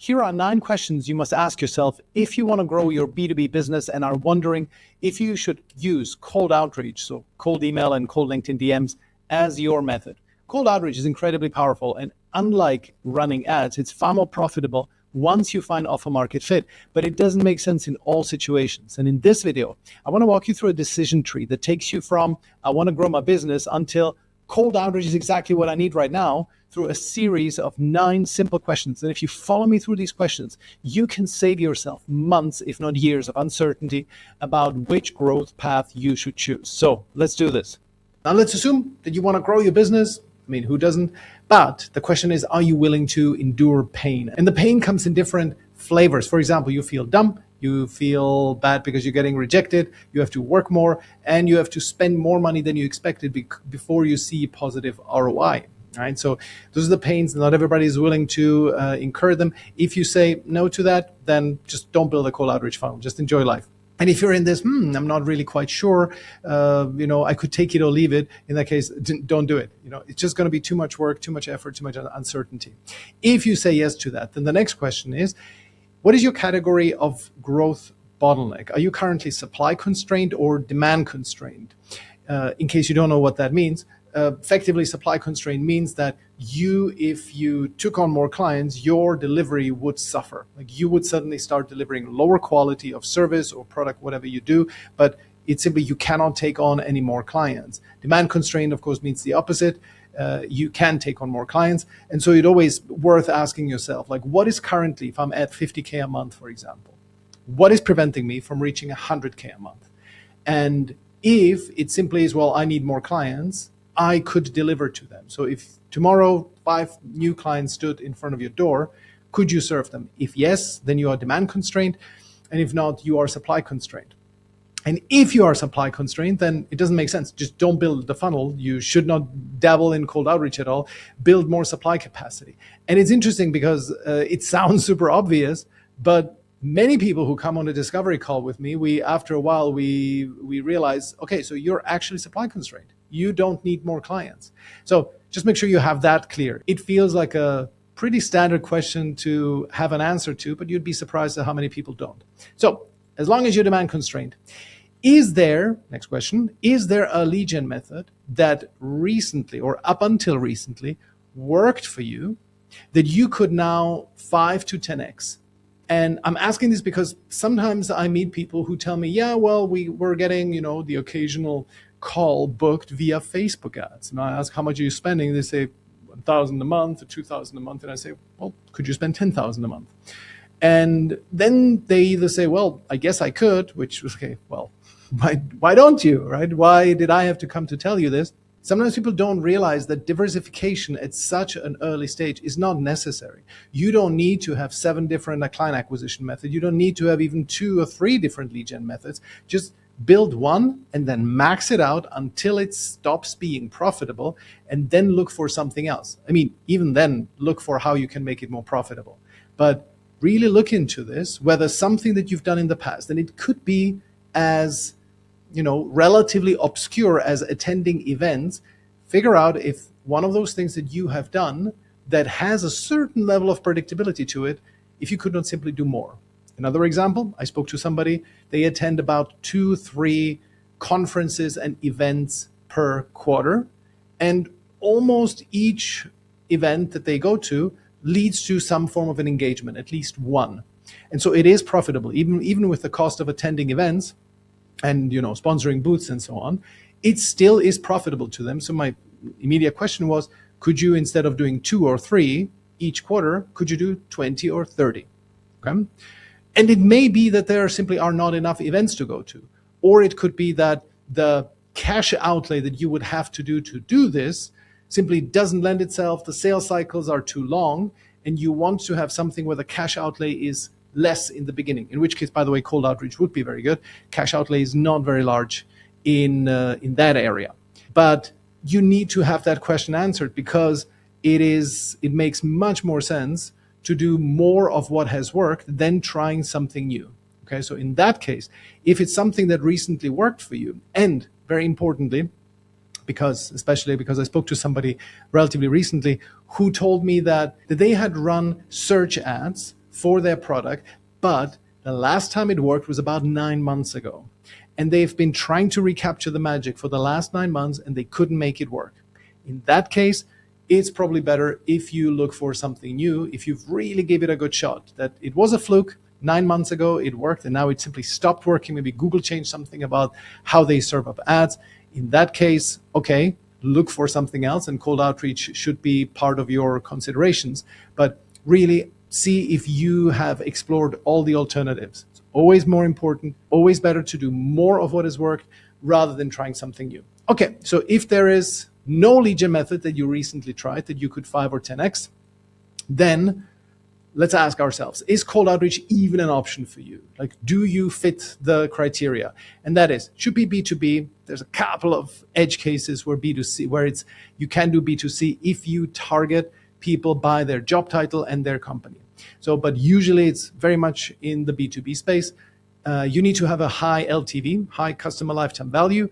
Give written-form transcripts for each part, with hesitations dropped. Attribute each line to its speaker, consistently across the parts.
Speaker 1: Here are 9 questions you must ask yourself if you want to grow your B2B business and are wondering if you should use cold outreach, so cold email and cold LinkedIn DMs, as your method. Cold outreach is incredibly powerful, and unlike running ads, it's far more profitable once you find offer market fit, but it doesn't make sense in all situations. And in this video, I want to walk you through a decision tree that takes you from I want to grow my business until cold outreach is exactly what I need right now, through a series of 9 simple questions. And if you follow me through these questions, you can save yourself months, if not years, of uncertainty about which growth path you should choose. So let's do this. Now let's assume that you want to grow your business. I mean, who doesn't? But the question is, are you willing to endure pain? And the pain comes in different flavors. For example, you feel dumb, you feel bad because you're getting rejected, you have to work more, and you have to spend more money than you expected before you see positive ROI. Right? So those are the pains. Not everybody is willing to incur them. If you say no to that, then just don't build a cold outreach funnel. Just enjoy life. And if you're in this, I'm not really quite sure, I could take it or leave it. In that case, don't do it. It's just going to be too much work, too much effort, too much uncertainty. If you say yes to that, then the next question is, what is your category of growth bottleneck? Are you currently supply constrained or demand constrained? In case you don't know what that means, effectively supply constraint means that if you took on more clients, your delivery would suffer. Like you would suddenly start delivering lower quality of service or product, whatever you do, but it's simply you cannot take on any more clients. Demand constraint, of course, means the opposite. You can take on more clients. And so it's always worth asking yourself, like, what is currently, if I'm at 50K a month, for example, what is preventing me from reaching 100K a month? And if it simply is, well, I need more clients, I could deliver to them. So if tomorrow 5 new clients stood in front of your door, could you serve them? If yes, then you are demand constrained. And if not, you are supply constrained. And if you are supply constrained, then it doesn't make sense. Just don't build the funnel. You should not dabble in cold outreach at all. Build more supply capacity. And it's interesting because it sounds super obvious, but many people who come on a discovery call with me, after a while, we realize, okay, so you're actually supply constrained. You don't need more clients. So just make sure you have that clear. It feels like a pretty standard question to have an answer to, but you'd be surprised at how many people don't. So as long as you're demand constrained, next question, is there a lead gen method that recently or up until recently worked for you that you could now 5 to 10x? And I'm asking this because sometimes I meet people who tell me, yeah, well, we're getting, the occasional call booked via Facebook ads. And I ask, how much are you spending? They say 1,000 a month or 2,000 a month. And I say, well, could you spend 10,000 a month? And then they either say, well, I guess I could, which was, okay, well, why don't you, right? Why did I have to come to tell you this? Sometimes people don't realize that diversification at such an early stage is not necessary. You don't need to have 7 different client acquisition methods. You don't need to have even 2 or 3 different lead gen methods. Just build one and then max it out until it stops being profitable, and then look for something else. I mean, even then, look for how you can make it more profitable. But really look into this, whether something that you've done in the past, and it could be as relatively obscure as attending events, figure out if one of those things that you have done that has a certain level of predictability to it, if you could not simply do more. Another example, I spoke to somebody, they attend about 2-3 conferences and events per quarter, and almost each event that they go to leads to some form of an engagement, at least one. And so it is profitable, even with the cost of attending events and sponsoring booths and so on, it still is profitable to them. So my immediate question was, could you, instead of doing 2 or 3 each quarter, could you do 20 or 30? Okay. And it may be that there simply are not enough events to go to, or it could be that the cash outlay that you would have to do this simply doesn't lend itself. The sales cycles are too long, and you want to have something where the cash outlay is less in the beginning, in which case, by the way, cold outreach would be very good. Cash outlay is not very large in that area. But you need to have that question answered, because it makes much more sense to do more of what has worked than trying something new. Okay, so in that case, if it's something that recently worked for you, and very importantly, especially because I spoke to somebody relatively recently who told me that they had run search ads for their product, but the last time it worked was about 9 months ago. And they've been trying to recapture the magic for the last 9 months and they couldn't make it work. In that case, it's probably better if you look for something new, if you've really gave it a good shot, that it was a fluke. 9 months ago, it worked, and now it simply stopped working. Maybe Google changed something about how they serve up ads. In that case, okay, look for something else, and cold outreach should be part of your considerations. But really see if you have explored all the alternatives. It's always more important, always better to do more of what has worked rather than trying something new. Okay, so if there is no lead gen method that you recently tried that you could 5 or 10x, then let's ask ourselves, is cold outreach even an option for you? Like, do you fit the criteria? And that is, should be B2B. There's a couple of edge cases where B2C, where it's, you can do B2C if you target people by their job title and their company. So, but usually it's very much in the B2B space. You need to have a high LTV, high customer lifetime value.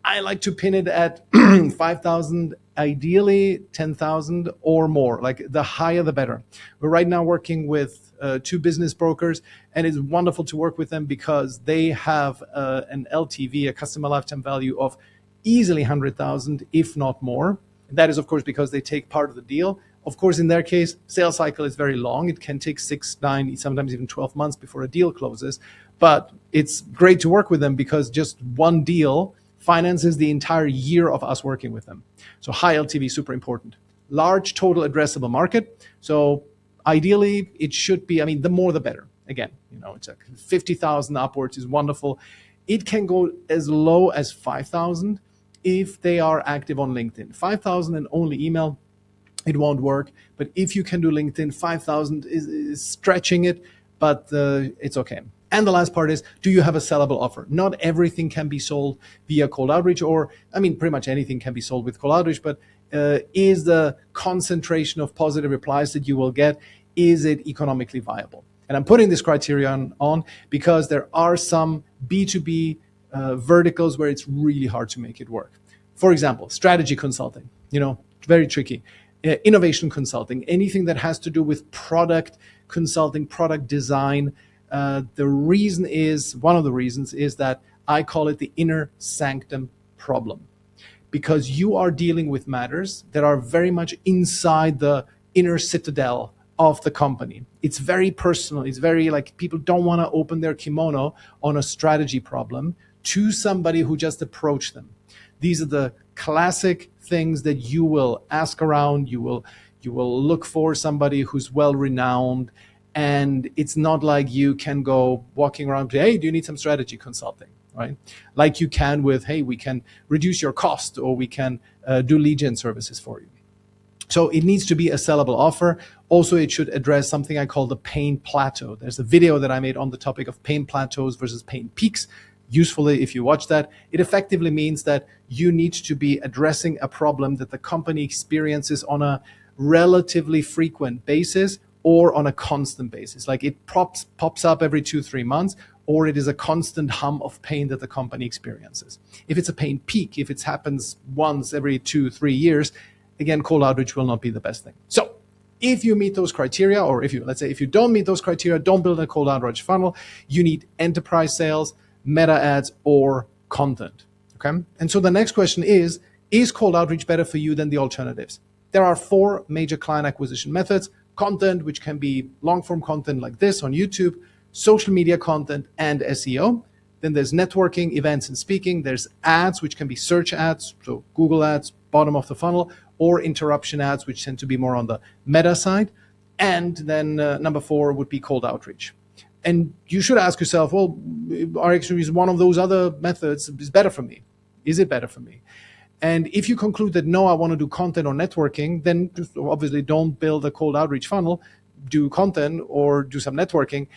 Speaker 1: I like to pin it at 5,000, ideally 10,000 or more. Like, the higher the better. We're right now working with 2 business brokers, and it's wonderful to work with them because they have an LTV, a customer lifetime value of easily 100,000, if not more. And that is, of course, because they take part of the deal. Of course, in their case, sales cycle is very long. It can take 6, 9, sometimes even 12 months before a deal closes. But it's great to work with them because just one deal finances the entire year of us working with them. So high LTV, super important. Large total addressable market. So ideally, it should be, I mean, the more the better. Again, it's like 50,000 upwards is wonderful. It can go as low as 5,000 if they are active on LinkedIn. 5,000 and only email, it won't work. But if you can do LinkedIn, 5,000 is stretching it, but it's okay. And the last part is, do you have a sellable offer? Not everything can be sold via cold outreach, or, I mean, pretty much anything can be sold with cold outreach, but is the concentration of positive replies that you will get, is it economically viable? And I'm putting this criterion on because there are some B2B verticals where it's really hard to make it work. For example, strategy consulting, very tricky. Innovation consulting, anything that has to do with product consulting, product design. One of the reasons is that I call it the inner sanctum problem, because you are dealing with matters that are very much inside the inner citadel of the company. It's very personal. It's very like, people don't want to open their kimono on a strategy problem to somebody who just approached them. These are the classic things that you will ask around. You will look for somebody who's well renowned. And it's not like you can go walking around, hey, do you need some strategy consulting, right? Like you can with, hey, we can reduce your cost, or we can do lead gen services for you. So it needs to be a sellable offer. Also, it should address something I call the pain plateau. There's a video that I made on the topic of pain plateaus versus pain peaks. Usefully, if you watch that, it effectively means that you need to be addressing a problem that the company experiences on a relatively frequent basis, or on a constant basis. Like, it pops up every 2-3 months, or it is a constant hum of pain that the company experiences. If it's a pain peak, if it happens once every 2-3 years, again, cold outreach will not be the best thing. So if you meet those criteria, or if you don't meet those criteria, don't build a cold outreach funnel. You need enterprise sales, meta ads, or content. Okay. And so the next question is cold outreach better for you than the alternatives? There are 4 major client acquisition methods: content, which can be long form content like this on YouTube, social media content, and SEO. Then there's networking, events, and speaking. There's ads, which can be search ads, so Google ads, bottom of the funnel, or interruption ads, which tend to be more on the meta side. And then number 4 would be cold outreach. And you should ask yourself, well, actually, is one of those other methods is better for me? Is it better for me? And if you conclude that, no, I want to do content or networking, then just obviously don't build a cold outreach funnel, do content or do some networking.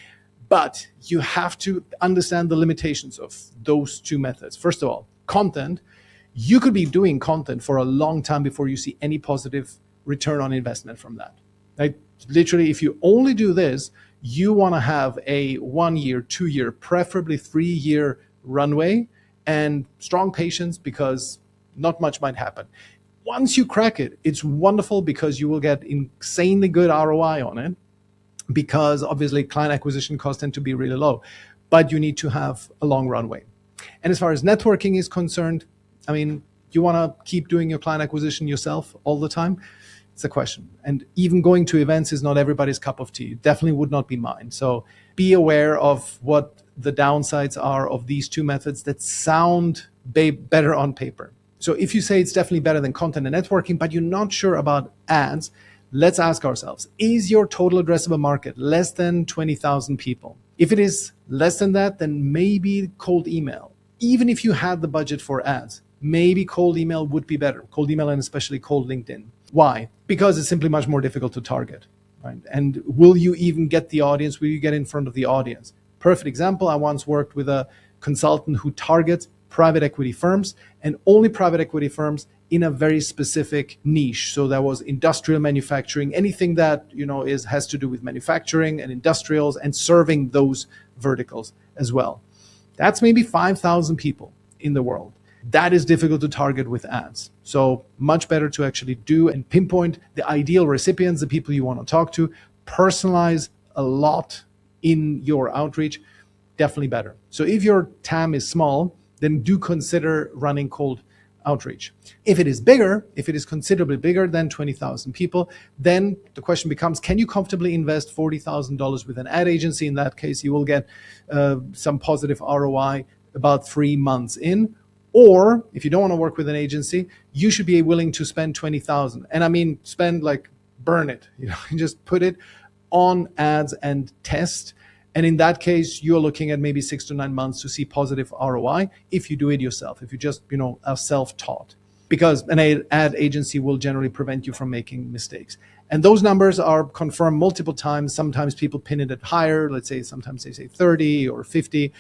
Speaker 1: But you have to understand the limitations of those 2 methods. First of all, content, you could be doing content for a long time before you see any positive return on investment from that. Like, literally, if you only do this, you want to have a 1 year, 2 year, preferably 3 year runway and strong patience, because not much might happen. Once you crack it, it's wonderful because you will get insanely good ROI on it. because obviously client acquisition costs tend to be really low, but you need to have a long runway. And as far as networking is concerned, I mean, you want to keep doing your client acquisition yourself all the time? It's a question. And even going to events is not everybody's cup of tea. It definitely would not be mine. So be aware of what the downsides are of these two methods that sound better on paper. So if you say it's definitely better than content and networking, but you're not sure about ads, let's ask ourselves, is your total addressable market less than 20,000 people? If it is less than that, then maybe cold email. Even if you had the budget for ads, maybe cold email would be better. Cold email and especially cold LinkedIn. Why? Because it's simply much more difficult to target, right? And will you even get the audience? Will you get in front of the audience? Perfect example, I once worked with a consultant who targets private equity firms, and only private equity firms in a very specific niche. So that was industrial manufacturing, anything that has to do with manufacturing and industrials and serving those verticals as well. That's maybe 5,000 people in the world. That is difficult to target with ads. So much better to actually do and pinpoint the ideal recipients, the people you want to talk to, personalize a lot in your outreach, definitely better. So if your TAM is small, then do consider running cold outreach. If it is bigger, if it is considerably bigger than 20,000 people, then the question becomes, can you comfortably invest $40,000 with an ad agency? In that case, you will get some positive ROI about 3 months in. Or if you don't want to work with an agency, you should be willing to spend 20,000. And I mean, spend like burn it, just put it on ads and test. And in that case, you're looking at maybe 6 to 9 months to see positive ROI if you do it yourself, if you just, are self-taught. Because an ad agency will generally prevent you from making mistakes. And those numbers are confirmed multiple times. Sometimes people pin it at higher. Let's say sometimes they say 30 or 50.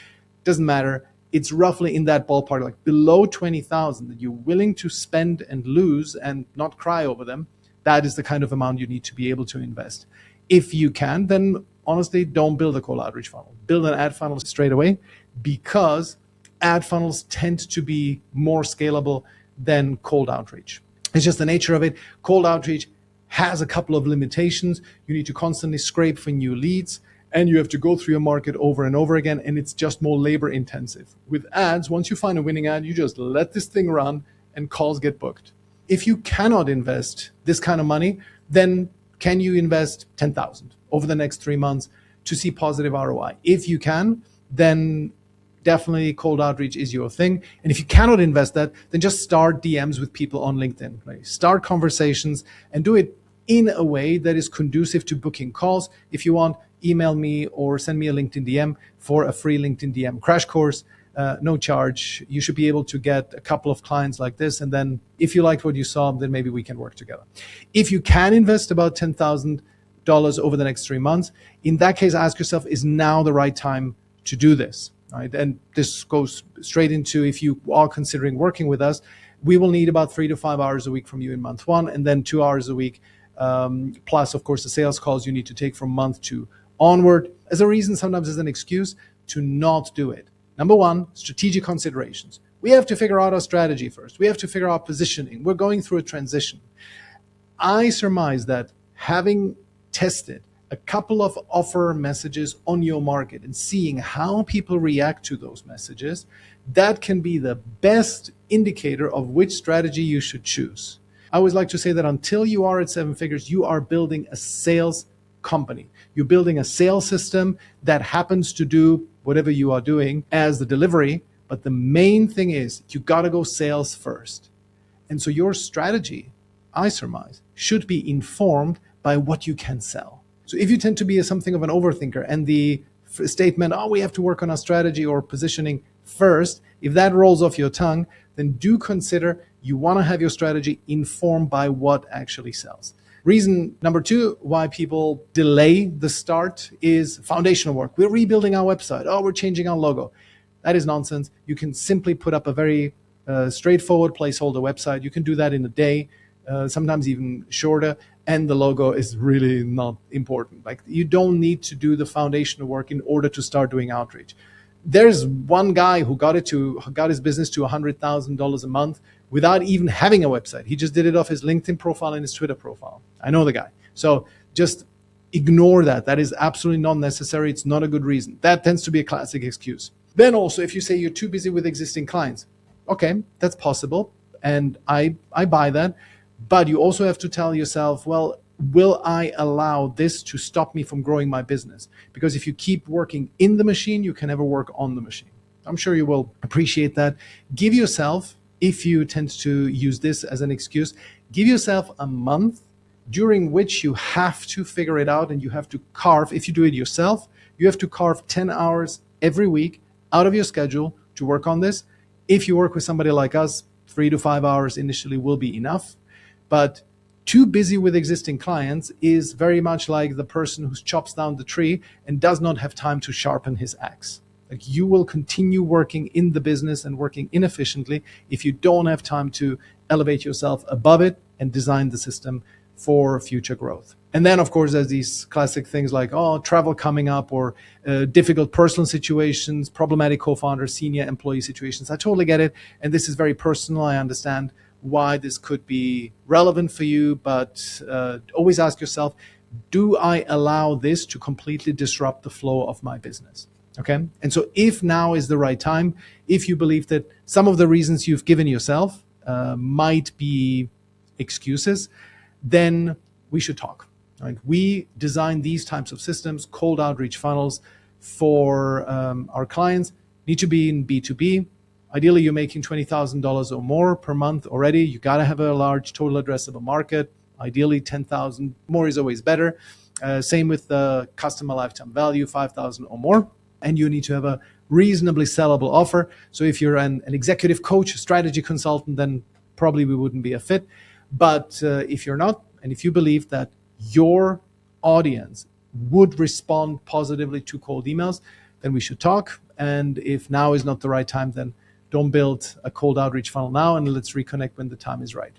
Speaker 1: Doesn't matter. It's roughly in that ballpark, like below 20,000 that you're willing to spend and lose and not cry over them. That is the kind of amount you need to be able to invest. If you can, then honestly, don't build a cold outreach funnel. Build an ad funnel straight away, because ad funnels tend to be more scalable than cold outreach. It's just the nature of it. Cold outreach has a couple of limitations. You need to constantly scrape for new leads, and you have to go through your market over and over again, and it's just more labor intensive. With ads, once you find a winning ad, you just let this thing run and calls get booked. If you cannot invest this kind of money, then can you invest 10,000 over the next 3 months to see positive ROI? If you can, then definitely cold outreach is your thing. And if you cannot invest that, then just start DMs with people on LinkedIn. Right? Start conversations and do it in a way that is conducive to booking calls. If you want, email me or send me a LinkedIn DM for a free LinkedIn DM crash course. No charge. You should be able to get a couple of clients like this. And then if you liked what you saw, then maybe we can work together. If you can invest about $10,000 over the next 3 months, in that case, ask yourself, is now the right time to do this? Right? And this goes straight into, if you are considering working with us, we will need about 3 to 5 hours a week from you in month 1, and then 2 hours a week, plus, of course, the sales calls you need to take from month 2 onward, as a reason, sometimes as an excuse to not do it. Number 1, strategic considerations. We have to figure out our strategy first. We have to figure out positioning. We're going through a transition. I surmise that having tested a couple of offer messages on your market and seeing how people react to those messages, that can be the best indicator of which strategy you should choose. I always like to say that until you are at 7 figures, you are building a sales company. You're building a sales system that happens to do whatever you are doing as the delivery, but the main thing is you got to go sales first. And so your strategy, I surmise, should be informed by what you can sell. So if you tend to be something of an overthinker and the statement, oh, we have to work on our strategy or positioning first, if that rolls off your tongue, then do consider you want to have your strategy informed by what actually sells. Reason number 2 why people delay the start is foundational work. We're rebuilding our website. Oh, we're changing our logo. That is nonsense. You can simply put up a very straightforward placeholder website. You can do that in a day, sometimes even shorter, and the logo is really not important. Like, you don't need to do the foundational work in order to start doing outreach. There's one guy who got his business to $100,000 a month without even having a website. He just did it off his LinkedIn profile and his Twitter profile. I know the guy. So just ignore that. That is absolutely not necessary. It's not a good reason. That tends to be a classic excuse. Then also, if you say you're too busy with existing clients, okay, that's possible. And I buy that. But you also have to tell yourself, well, will I allow this to stop me from growing my business? Because if you keep working in the machine, you can never work on the machine. I'm sure you will appreciate that. Give yourself, if you tend to use this as an excuse, give yourself a month during which you have to figure it out and you have to carve, if you do it yourself, you have to carve 10 hours every week out of your schedule to work on this. If you work with somebody like us, 3 to 5 hours initially will be enough. But too busy with existing clients is very much like the person who chops down the tree and does not have time to sharpen his axe. Like, you will continue working in the business and working inefficiently if you don't have time to elevate yourself above it and design the system for future growth. And then, of course, there's these classic things like, travel coming up, or difficult personal situations, problematic co-founder, senior employee situations. I totally get it. And this is very personal. I understand why this could be relevant for you, but always ask yourself, do I allow this to completely disrupt the flow of my business? Okay. And so if now is the right time, if you believe that some of the reasons you've given yourself might be excuses, then we should talk. Right? We design these types of systems, cold outreach funnels for our clients, need to be in B2B. Ideally, you're making $20,000 or more per month already. You got to have a large total addressable market. Ideally, 10,000 more is always better. Same with the customer lifetime value, 5,000 or more. And you need to have a reasonably sellable offer. So if you're an executive coach, strategy consultant, then probably we wouldn't be a fit. But if you're not, and if you believe that your audience would respond positively to cold emails, then we should talk. And if now is not the right time, then don't build a cold outreach funnel now, and let's reconnect when the time is right.